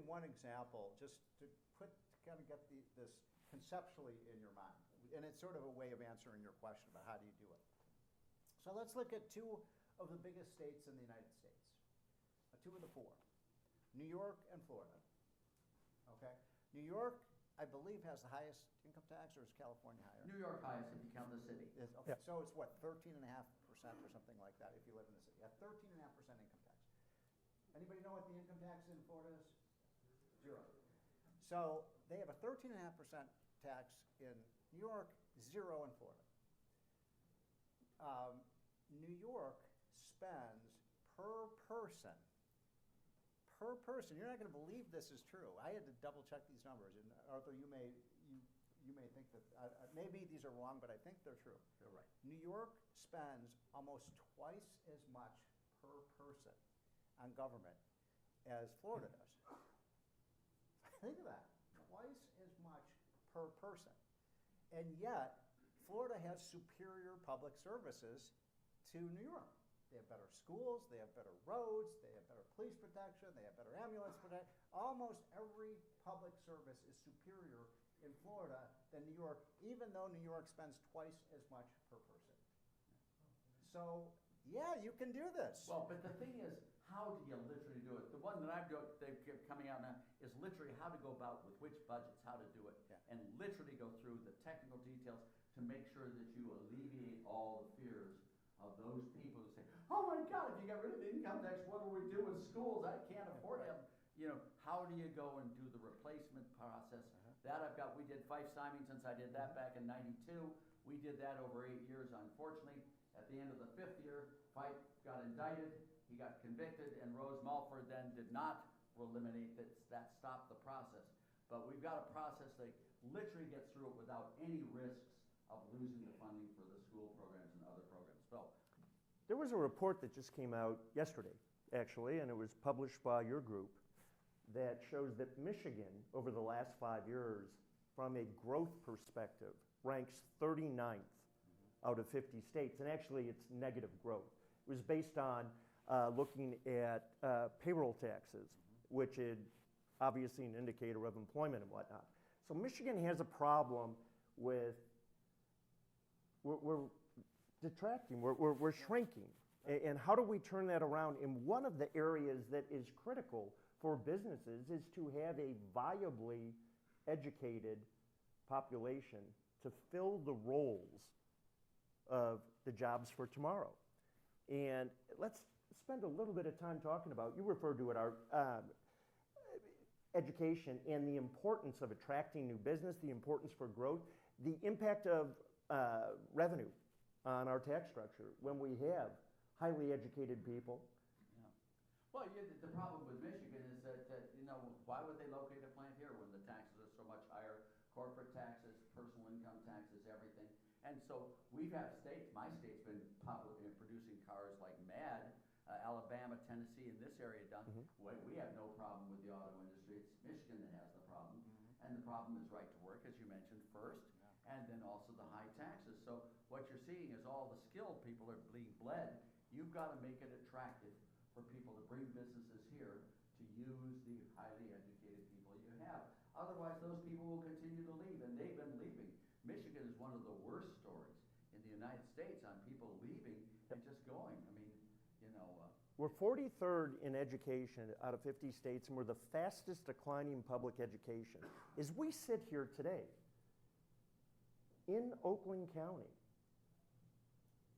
one example just to kind of get this conceptually in your mind. And it's sort of a way of answering your question about how do you do it. So let's look at two of the biggest states in the United States. Two of the four, New York and Florida. Okay, New York, I believe, has the highest income tax, or is California higher? New York highest if you count the city. Okay, so it's what, 13.5% or something like that if you live in the city. 13.5% income tax. Anybody know what the income tax in Florida is? 0. So they have a 13.5% tax in New York, 0 in Florida. New York spends per person, you're not going to believe this is true. I had to double check these numbers, and Arthur, you may think that maybe these are wrong, but I think they're true. You're right. New York spends almost twice as much per person on government as Florida does. Think of that, twice as much per person. And yet, Florida has superior public services to New York. They have better schools, they have better roads, they have better police protection, they have better ambulance protection. Almost every public service is superior in Florida than New York, even though New York spends twice as much per person. So, yeah, you can do this. Well, but the thing is, how do you literally do it? The one that I've got, they're coming out now, is literally how to go about with which budgets, how to do it, and literally go through the technical details to make sure that you alleviate all the fears of those people who say, oh my God, if you got rid of the income tax, what do we do with schools? I can't afford them. You know, how do you go and do the replacement process? That I've got, we did Fife Simon since I did that back in '92. We did that over 8 years. Unfortunately, at the end of the 5th year, Fife got indicted, he got convicted, and Rose Mulford then did not eliminate that stopped the process. But we've got a process that literally gets through it without any risks of losing the funding for the school programs and other programs. So, there was a report that just came out yesterday, actually, and it was published by your group, that shows that Michigan, over the last 5 years, from a growth perspective, ranks 39th out of 50 states, and actually it's negative growth. It was based on looking at payroll taxes, which is obviously an indicator of employment and whatnot. So Michigan has a problem with we're detracting, we're shrinking. And how do we turn that around? And one of the areas that is critical for businesses is to have a viably educated population to fill the roles of the jobs for tomorrow. And let's spend a little bit of time talking about, you referred to it, our education and the importance of attracting new business, the importance for growth, the impact of revenue on our tax structure when we have highly educated people. Yeah. Well, the problem with Michigan is that, you know, why would they locate a plant here when the taxes are so much higher? Corporate taxes, personal income taxes, everything. And so we've had states, my state's been producing cars like mad. Alabama, Tennessee, in this area done. We have no problem with the auto industry. It's Michigan that has the problem. And the problem is right to work, as you mentioned, first, and then also the high taxes. So what you're seeing is all the skilled people are being bled. You've got to make it attractive for people to bring businesses here to use the highly educated people you have. Otherwise, those people will continue to leave, and they've been leaving. Michigan is one of the worst stories in the United States on people leaving and just going. I mean, you know. We're 43rd in education out of 50 states, and we're the fastest declining public education. As we sit here today, in Oakland County,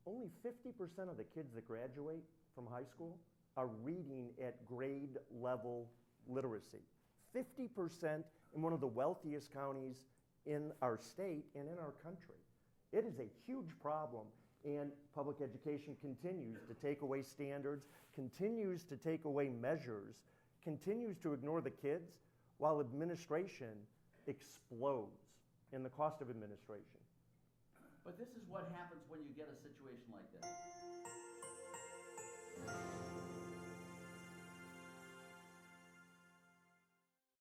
only 50% of the kids that graduate from high school are reading at grade level literacy. 50% in one of the wealthiest counties in our state and in our country. It is a huge problem, and public education continues to take away standards, continues to take away measures, continues to ignore the kids, while administration explodes in the cost of administration. But this is what happens when you get a situation like this.